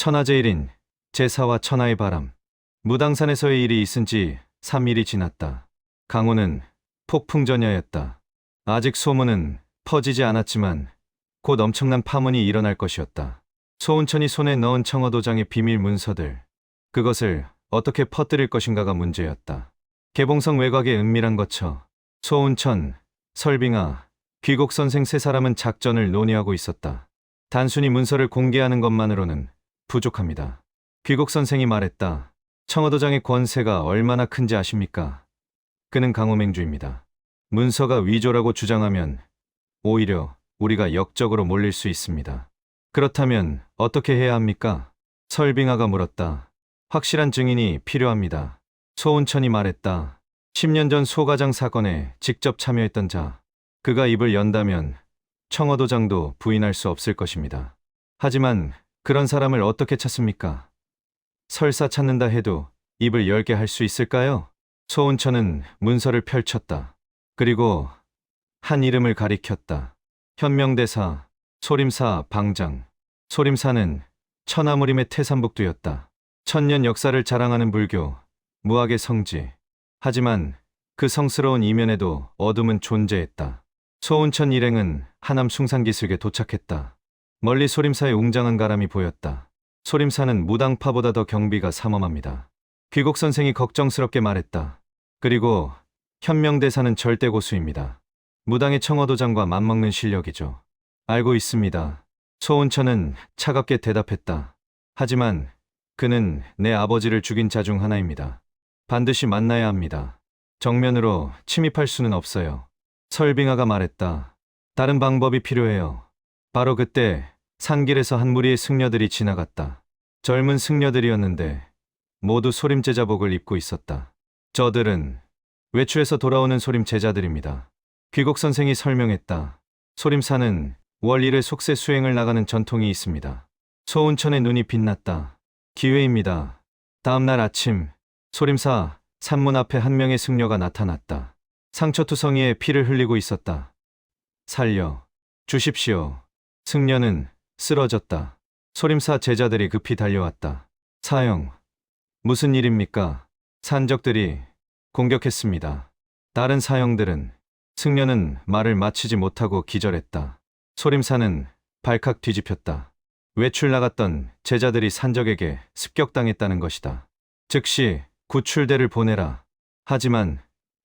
천하제일인 제사와 천하의 바람. 무당산에서의 일이 있은 지 3일이 지났다. 강호는 폭풍전야였다. 아직 소문은 퍼지지 않았지만 곧 엄청난 파문이 일어날 것이었다. 소운천이 손에 넣은 청어도장의 비밀 문서들, 그것을 어떻게 퍼뜨릴 것인가가 문제였다. 개봉성 외곽의 은밀한 거처, 소운천, 설빙아, 귀곡선생 세 사람은 작전을 논의하고 있었다. 단순히 문서를 공개하는 것만으로는 부족합니다. 귀곡선생이 말했다. 청어도장의 권세가 얼마나 큰지 아십니까? 그는 강호맹주입니다. 문서가 위조라고 주장하면 오히려 우리가 역적으로 몰릴 수 있습니다. 그렇다면 어떻게 해야 합니까? 설빙아가 물었다. 확실한 증인이 필요합니다. 소운천이 말했다. 10년 전 소가장 사건에 직접 참여했던 자. 그가 입을 연다면 청어도장도 부인할 수 없을 것입니다. 하지만 그런 사람을 어떻게 찾습니까? 설사 찾는다 해도 입을 열게 할 수 있을까요? 소운천은 문서를 펼쳤다. 그리고 한 이름을 가리켰다. 현명대사, 소림사 방장. 소림사는 천하무림의 태산북두였다. 천년 역사를 자랑하는 불교, 무학의 성지. 하지만 그 성스러운 이면에도 어둠은 존재했다. 소운천 일행은 하남 숭산기슭에 도착했다. 멀리 소림사의 웅장한 가람이 보였다. 소림사는 무당파보다 더 경비가 삼엄합니다. 귀곡선생이 걱정스럽게 말했다. 그리고 현명대사는 절대 고수입니다. 무당의 청어도장과 맞먹는 실력이죠. 알고 있습니다. 소운천은 차갑게 대답했다. 하지만 그는 내 아버지를 죽인 자 중 하나입니다. 반드시 만나야 합니다. 정면으로 침입할 수는 없어요. 설빙아가 말했다. 다른 방법이 필요해요. 바로 그때 산길에서 한 무리의 승려들이 지나갔다. 젊은 승려들이었는데 모두 소림 제자복을 입고 있었다. 저들은 외출에서 돌아오는 소림 제자들입니다. 귀곡선생이 설명했다. 소림사는 월 1회 속세 수행을 나가는 전통이 있습니다. 소운천의 눈이 빛났다. 기회입니다. 다음 날 아침 소림사 산문 앞에 한 명의 승려가 나타났다. 상처투성이에 피를 흘리고 있었다. 살려 주십시오. 승려는 쓰러졌다. 소림사 제자들이 급히 달려왔다. 사형, 무슨 일입니까? 산적들이 공격했습니다. 다른 사형들은 승려는 말을 마치지 못하고 기절했다. 소림사는 발칵 뒤집혔다. 외출 나갔던 제자들이 산적에게 습격당했다는 것이다. 즉시 구출대를 보내라. 하지만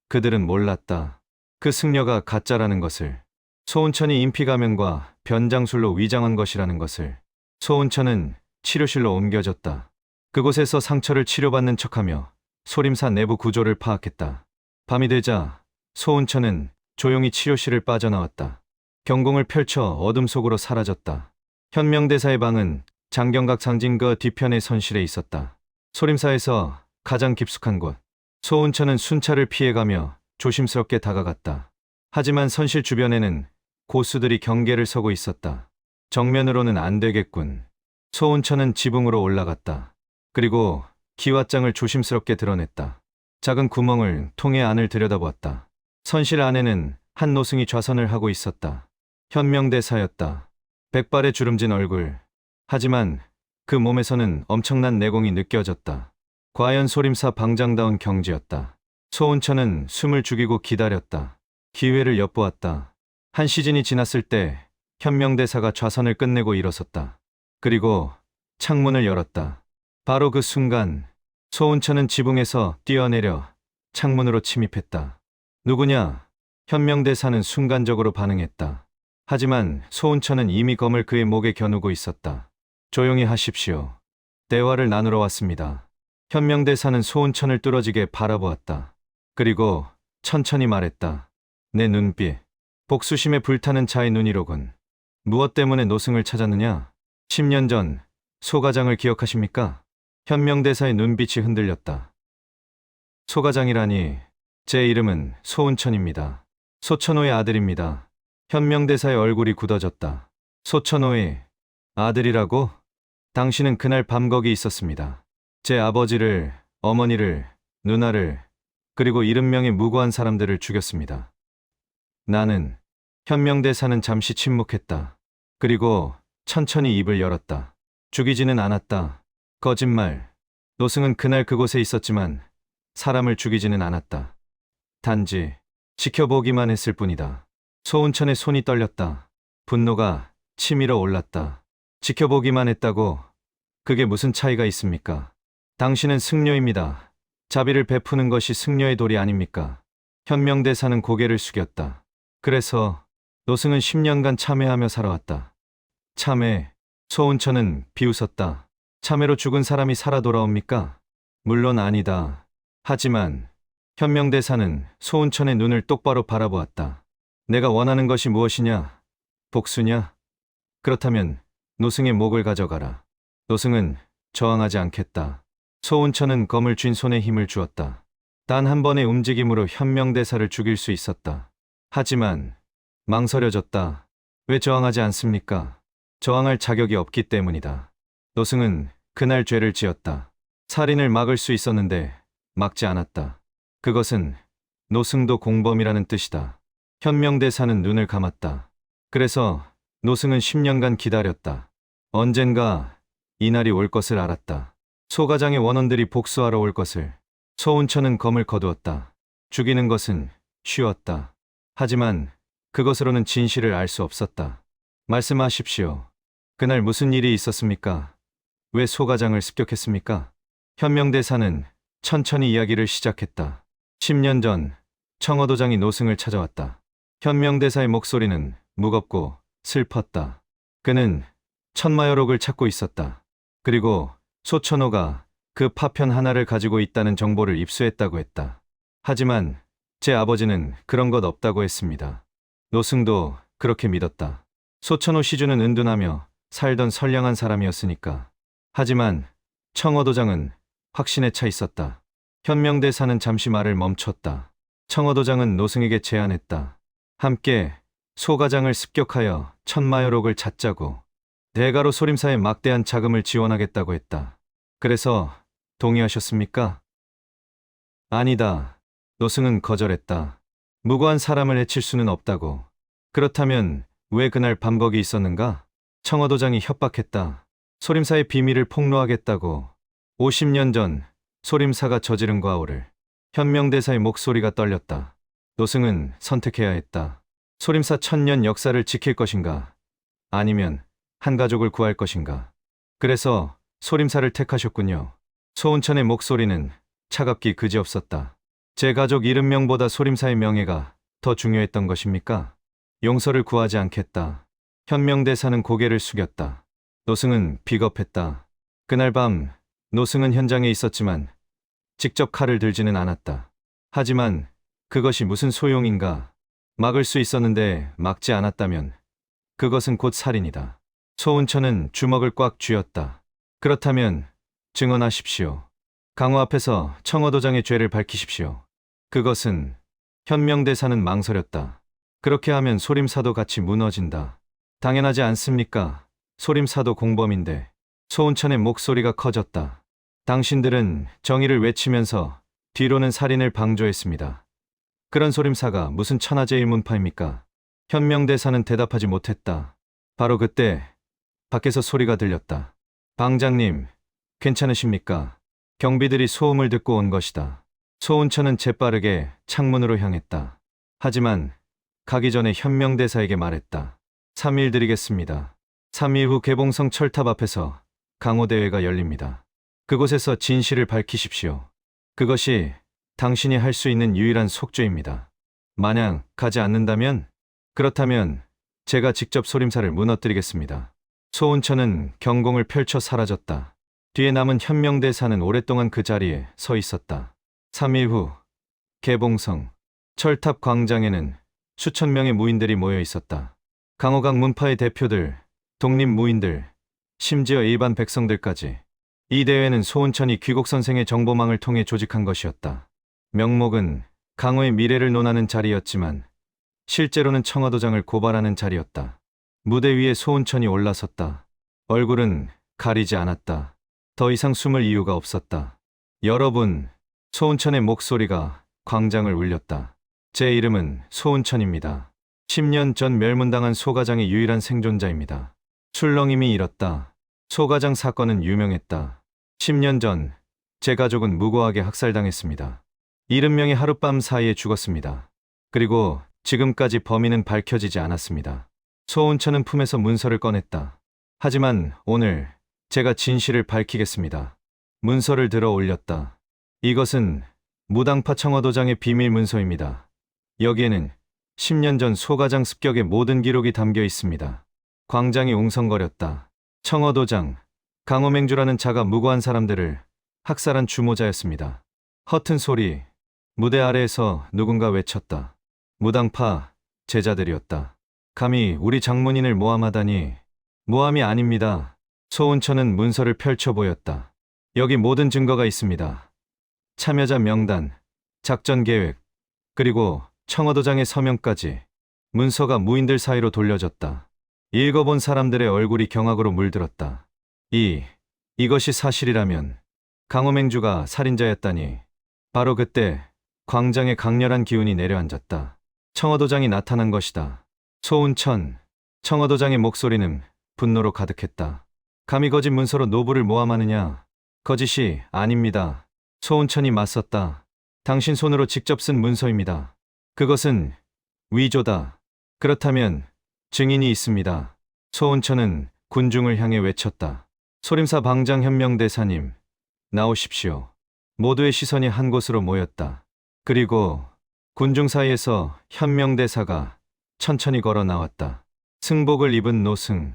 그들은 몰랐다. 그 승려가 가짜라는 것을. 소운천이 인피가면과 변장술로 위장한 것이라는 것을. 소운천은 치료실로 옮겨졌다. 그곳에서 상처를 치료받는 척하며 소림사 내부 구조를 파악했다. 밤이 되자 소운천은 조용히 치료실을 빠져나왔다. 경공을 펼쳐 어둠 속으로 사라졌다. 현명대사의 방은 장경각 상징거 뒤편의 선실에 있었다. 소림사에서 가장 깊숙한 곳. 소운천은 순찰을 피해가며 조심스럽게 다가갔다. 하지만 선실 주변에는 고수들이 경계를 서고 있었다. 정면으로는 안 되겠군. 소운천은 지붕으로 올라갔다. 그리고 기왓장을 조심스럽게 드러냈다. 작은 구멍을 통해 안을 들여다보았다. 선실 안에는 한 노승이 좌선을 하고 있었다. 현명대사였다. 백발의 주름진 얼굴. 하지만 그 몸에서는 엄청난 내공이 느껴졌다. 과연 소림사 방장다운 경지였다. 소운천은 숨을 죽이고 기다렸다. 기회를 엿보았다. 한 시즌이 지났을 때 현명대사가 좌선을 끝내고 일어섰다. 그리고 창문을 열었다. 바로 그 순간 소운천은 지붕에서 뛰어내려 창문으로 침입했다. 누구냐? 현명대사는 순간적으로 반응했다. 하지만 소운천은 이미 검을 그의 목에 겨누고 있었다. 조용히 하십시오. 대화를 나누러 왔습니다. 현명대사는 소운천을 뚫어지게 바라보았다. 그리고 천천히 말했다. 내 눈빛. 복수심에 불타는 자의 눈이로군. 무엇 때문에 노승을 찾았느냐? 10년 전 소가장을 기억하십니까? 현명대사의 눈빛이 흔들렸다. 소가장이라니, 제 이름은 소운천입니다. 소천호의 아들입니다. 현명대사의 얼굴이 굳어졌다. 소천호의 아들이라고? 당신은 그날 밤 거기 있었습니다. 제 아버지를, 어머니를, 누나를, 그리고 70명의 무고한 사람들을 죽였습니다. 나는. 현명대사는 잠시 침묵했다. 그리고 천천히 입을 열었다. 죽이지는 않았다. 거짓말. 노승은 그날 그곳에 있었지만 사람을 죽이지는 않았다. 단지 지켜보기만 했을 뿐이다. 소운천의 손이 떨렸다. 분노가 치밀어 올랐다. 지켜보기만 했다고 그게 무슨 차이가 있습니까? 당신은 승려입니다. 자비를 베푸는 것이 승려의 도리 아닙니까? 현명대사는 고개를 숙였다. 그래서 노승은 10년간 참회하며 살아왔다. 참회. 소운천은 비웃었다. 참회로 죽은 사람이 살아 돌아옵니까? 물론 아니다. 하지만 현명대사는 소운천의 눈을 똑바로 바라보았다. 내가 원하는 것이 무엇이냐? 복수냐? 그렇다면 노승의 목을 가져가라. 노승은 저항하지 않겠다. 소운천은 검을 쥔 손에 힘을 주었다. 단 한 번의 움직임으로 현명대사를 죽일 수 있었다. 하지만 망설여졌다. 왜 저항하지 않습니까? 저항할 자격이 없기 때문이다. 노승은 그날 죄를 지었다. 살인을 막을 수 있었는데 막지 않았다. 그것은 노승도 공범이라는 뜻이다. 현명대사는 눈을 감았다. 그래서 노승은 10년간 기다렸다. 언젠가 이날이 올 것을 알았다. 소가장의 원원들이 복수하러 올 것을. 소운천은 검을 거두었다. 죽이는 것은 쉬웠다. 하지만 그것으로는 진실을 알 수 없었다. 말씀하십시오. 그날 무슨 일이 있었습니까? 왜 소가장을 습격했습니까? 현명대사는 천천히 이야기를 시작했다. 10년 전 청어도장이 노승을 찾아왔다. 현명대사의 목소리는 무겁고 슬펐다. 그는 천마여록을 찾고 있었다. 그리고 소천호가 그 파편 하나를 가지고 있다는 정보를 입수했다고 했다. 하지만 제 아버지는 그런 것 없다고 했습니다. 노승도 그렇게 믿었다. 소천호 시주는 은둔하며 살던 선량한 사람이었으니까. 하지만 청어도장은 확신에 차 있었다. 현명대사는 잠시 말을 멈췄다. 청어도장은 노승에게 제안했다. 함께 소가장을 습격하여 천마여록을 찾자고. 대가로 소림사에 막대한 자금을 지원하겠다고 했다. 그래서 동의하셨습니까? 아니다. 노승은 거절했다. 무고한 사람을 해칠 수는 없다고. 그렇다면 왜 그날 밤거기 있었는가? 청어도장이 협박했다. 소림사의 비밀을 폭로하겠다고. 50년 전 소림사가 저지른 과오를. 현명대사의 목소리가 떨렸다. 노승은 선택해야 했다. 소림사 1000년 역사를 지킬 것인가? 아니면 한 가족을 구할 것인가? 그래서 소림사를 택하셨군요. 소운천의 목소리는 차갑기 그지없었다. 제 가족 70명보다 소림사의 명예가 더 중요했던 것입니까? 용서를 구하지 않겠다. 현명대사는 고개를 숙였다. 노승은 비겁했다. 그날 밤 노승은 현장에 있었지만 직접 칼을 들지는 않았다. 하지만 그것이 무슨 소용인가? 막을 수 있었는데 막지 않았다면 그것은 곧 살인이다. 소운천은 주먹을 꽉 쥐었다. 그렇다면 증언하십시오. 강호 앞에서 청어도장의 죄를 밝히십시오. 그것은. 현명대사는 망설였다. 그렇게 하면 소림사도 같이 무너진다. 당연하지 않습니까? 소림사도 공범인데. 소운천의 목소리가 커졌다. 당신들은 정의를 외치면서 뒤로는 살인을 방조했습니다. 그런 소림사가 무슨 천하제일문파입니까? 현명대사는 대답하지 못했다. 바로 그때 밖에서 소리가 들렸다. 방장님, 괜찮으십니까? 경비들이 소음을 듣고 온 것이다. 소운천은 재빠르게 창문으로 향했다. 하지만 가기 전에 현명대사에게 말했다. 3일 드리겠습니다. 3일 후 개봉성 철탑 앞에서 강호대회가 열립니다. 그곳에서 진실을 밝히십시오. 그것이 당신이 할 수 있는 유일한 속죄입니다. 만약 가지 않는다면? 그렇다면 제가 직접 소림사를 무너뜨리겠습니다. 소운천은 경공을 펼쳐 사라졌다. 뒤에 남은 현명대사는 오랫동안 그 자리에 서 있었다. 3일 후 개봉성 철탑 광장에는 수천 명의 무인들이 모여 있었다. 강호각 문파의 대표들, 독립무인들, 심지어 일반 백성들까지. 이 대회는 소운천이 귀곡선생의 정보망을 통해 조직한 것이었다. 명목은 강호의 미래를 논하는 자리였지만 실제로는 청어도장을 고발하는 자리였다. 무대 위에 소운천이 올라섰다. 얼굴은 가리지 않았다. 더 이상 숨을 이유가 없었다. 여러분, 소운천의 목소리가 광장을 울렸다. 제 이름은 소운천입니다. 10년 전 멸문당한 소가장의 유일한 생존자입니다. 술렁임이 잃었다. 소가장 사건은 유명했다. 10년 전 제 가족은 무고하게 학살당했습니다. 70명이 하룻밤 사이에 죽었습니다. 그리고 지금까지 범인은 밝혀지지 않았습니다. 소운천은 품에서 문서를 꺼냈다. 하지만 오늘 제가 진실을 밝히겠습니다. 문서를 들어 올렸다. 이것은 무당파 청어도장의 비밀 문서입니다. 여기에는 10년 전 소가장 습격의 모든 기록이 담겨 있습니다. 광장이 웅성거렸다. 청어도장, 강호맹주라는 자가 무고한 사람들을 학살한 주모자였습니다. 허튼 소리, 무대 아래에서 누군가 외쳤다. 무당파 제자들이었다. 감히 우리 장문인을 모함하다니. 모함이 아닙니다. 소운천은 문서를 펼쳐 보였다. 여기 모든 증거가 있습니다. 참여자 명단, 작전 계획, 그리고 청어도장의 서명까지. 문서가 무인들 사이로 돌려졌다. 읽어본 사람들의 얼굴이 경악으로 물들었다. 이것이 사실이라면 강호맹주가 살인자였다니. 바로 그때 광장에 강렬한 기운이 내려앉았다. 청어도장이 나타난 것이다. 소운천, 청어도장의 목소리는 분노로 가득했다. 감히 거짓 문서로 노부를 모함하느냐. 거짓이 아닙니다. 소운천이 맞섰다. 당신 손으로 직접 쓴 문서입니다. 그것은 위조다. 그렇다면 증인이 있습니다. 소운천은 군중을 향해 외쳤다. 소림사 방장 현명대사님, 나오십시오. 모두의 시선이 한 곳으로 모였다. 그리고 군중 사이에서 현명대사가 천천히 걸어 나왔다. 승복을 입은 노승.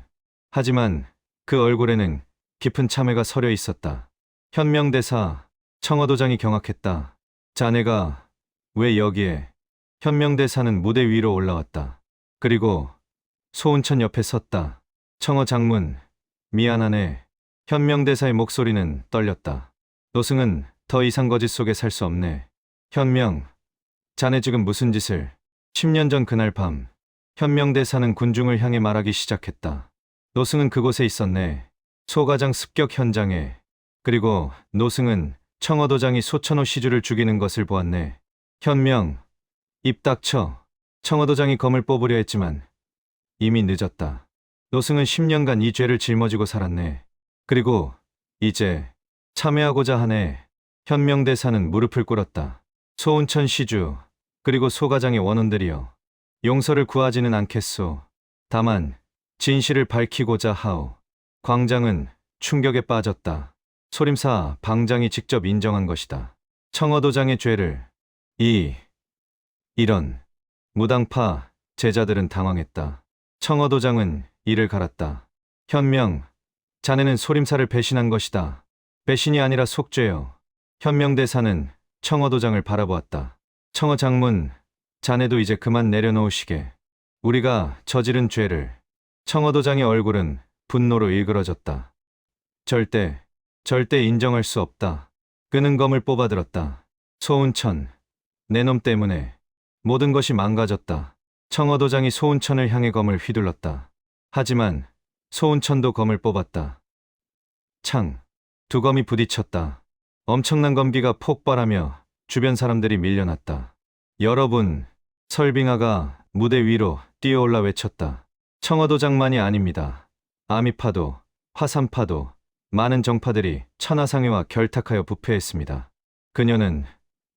하지만 그 얼굴에는 깊은 참회가 서려 있었다. 현명대사, 청어도장이 경악했다. 자네가 왜 여기에? 현명대사는 무대 위로 올라왔다. 그리고 소운천 옆에 섰다. 청어 장문, 미안하네. 현명대사의 목소리는 떨렸다. 노승은 더 이상 거짓 속에 살 수 없네. 현명, 자네 지금 무슨 짓을? 10년 전 그날 밤, 현명대사는 군중을 향해 말하기 시작했다. 노승은 그곳에 있었네. 소가장 습격 현장에. 그리고 노승은 청어도장이 소천호 시주를 죽이는 것을 보았네. 현명, 입 닥쳐. 청어도장이 검을 뽑으려 했지만 이미 늦었다. 노승은 10년간 이 죄를 짊어지고 살았네. 그리고 이제 참회하고자 하네. 현명대사는 무릎을 꿇었다. 소운천 시주, 그리고 소가장의 원혼들이여. 용서를 구하지는 않겠소. 다만 진실을 밝히고자 하오. 광장은 충격에 빠졌다. 소림사 방장이 직접 인정한 것이다. 청어도장의 죄를. 이런. 무당파 제자들은 당황했다. 청어도장은 이를 갈았다. 현명, 자네는 소림사를 배신한 것이다. 배신이 아니라 속죄요. 현명대사는 청어도장을 바라보았다. 청어장문, 자네도 이제 그만 내려놓으시게. 우리가 저지른 죄를. 청어도장의 얼굴은 분노로 일그러졌다. 절대 인정할 수 없다. 그는 검을 뽑아들었다. 소운천, 내 놈 때문에 모든 것이 망가졌다. 청어도장이 소운천을 향해 검을 휘둘렀다. 하지만 소운천도 검을 뽑았다. 창, 두 검이 부딪혔다. 엄청난 검기가 폭발하며 주변 사람들이 밀려났다. 여러분, 설빙아가 무대 위로 뛰어올라 외쳤다. 청어도장만이 아닙니다. 아미파도, 화산파도, 많은 정파들이 천하상회와 결탁하여 부패했습니다. 그녀는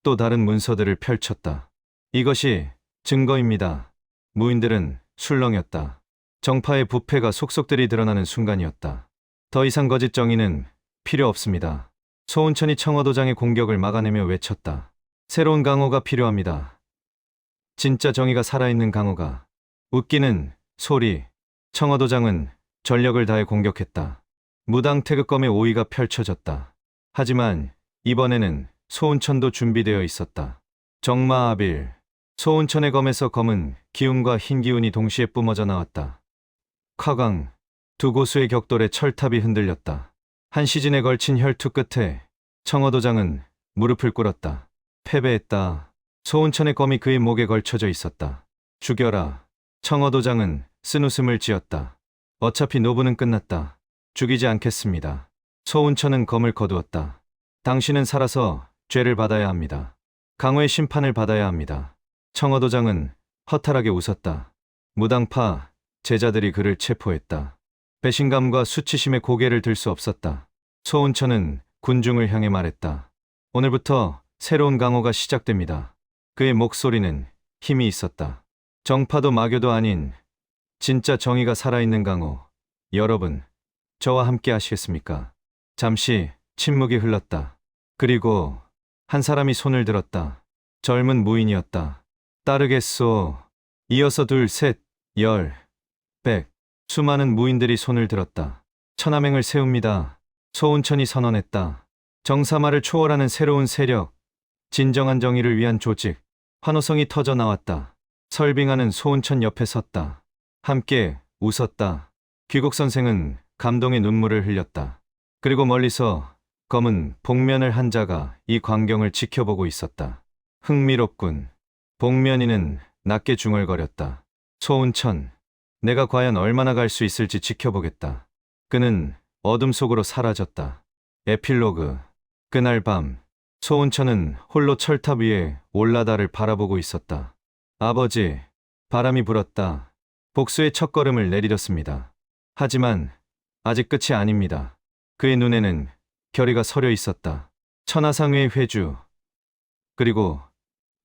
또 다른 문서들을 펼쳤다. 이것이 증거입니다. 무인들은 술렁였다. 정파의 부패가 속속들이 드러나는 순간이었다. 더 이상 거짓 정의는 필요 없습니다. 소운천이 청어도장의 공격을 막아내며 외쳤다. 새로운 강호가 필요합니다. 진짜 정의가 살아있는 강호가. 웃기는 소리. 청어도장은 전력을 다해 공격했다. 무당 태극검의 오의가 펼쳐졌다. 하지만 이번에는 소운천도 준비되어 있었다. 정마아빌. 소운천의 검에서 검은 기운과 흰 기운이 동시에 뿜어져 나왔다. 콱강. 두 고수의 격돌에 철탑이 흔들렸다. 한 시즌에 걸친 혈투 끝에 청어도장은 무릎을 꿇었다. 패배했다. 소운천의 검이 그의 목에 걸쳐져 있었다. 죽여라. 청어도장은 쓴웃음을 지었다. 어차피 노부는 끝났다. 죽이지 않겠습니다. 소운천은 검을 거두었다. 당신은 살아서 죄를 받아야 합니다. 강호의 심판을 받아야 합니다. 청어도장은 허탈하게 웃었다. 무당파 제자들이 그를 체포했다. 배신감과 수치심에 고개를 들 수 없었다. 소운천은 군중을 향해 말했다. 오늘부터 새로운 강호가 시작됩니다. 그의 목소리는 힘이 있었다. 정파도 마교도 아닌 진짜 정의가 살아있는 강호. 여러분, 저와 함께 하시겠습니까? 잠시 침묵이 흘렀다. 그리고 한 사람이 손을 들었다. 젊은 무인이었다. 따르겠소. 이어서 둘, 셋, 열, 백. 수많은 무인들이 손을 들었다. 천하맹을 세웁니다. 소운천이 선언했다. 정사마를 초월하는 새로운 세력, 진정한 정의를 위한 조직. 환호성이 터져 나왔다. 설빙하는 소운천 옆에 섰다. 함께 웃었다. 귀국 선생은 감동의 눈물을 흘렸다. 그리고 멀리서 검은 복면을 한 자가 이 광경을 지켜보고 있었다. 흥미롭군. 복면이는 낮게 중얼거렸다. 소운천, 내가 과연 얼마나 갈 수 있을지 지켜보겠다. 그는 어둠 속으로 사라졌다. 에필로그. 그날 밤, 소운천은 홀로 철탑 위에 올라다를 바라보고 있었다. 아버지, 바람이 불었다. 복수의 첫걸음을 내디뎠습니다. 하지만 아직 끝이 아닙니다. 그의 눈에는 결의가 서려 있었다. 천하상회의 회주, 그리고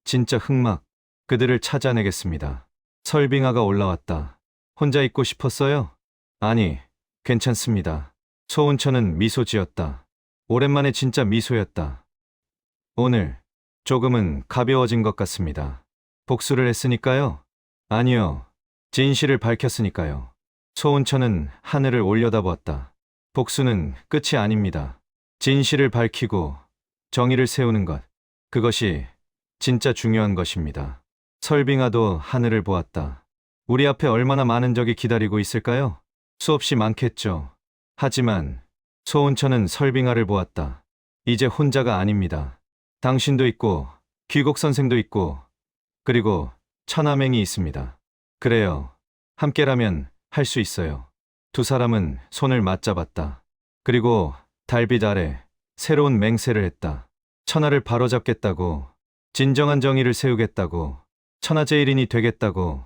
진짜 흑막, 그들을 찾아내겠습니다. 설빙아가 올라왔다. 혼자 있고 싶었어요? 아니, 괜찮습니다. 소운천은 미소 지었다. 오랜만에 진짜 미소였다. 오늘 조금은 가벼워진 것 같습니다. 복수를 했으니까요? 아니요. 진실을 밝혔으니까요. 소운천은 하늘을 올려다보았다. 복수는 끝이 아닙니다. 진실을 밝히고 정의를 세우는 것, 그것이 진짜 중요한 것입니다. 설빙아도 하늘을 보았다. 우리 앞에 얼마나 많은 적이 기다리고 있을까요? 수없이 많겠죠. 하지만 소운천은 설빙아를 보았다. 이제 혼자가 아닙니다. 당신도 있고 귀국 선생도 있고 그리고 천하맹이 있습니다. 그래요. 함께라면 할 수 있어요. 두 사람은 손을 맞잡았다. 그리고 달빛 아래 새로운 맹세를 했다. 천하를 바로잡겠다고, 진정한 정의를 세우겠다고, 천하제일인이 되겠다고.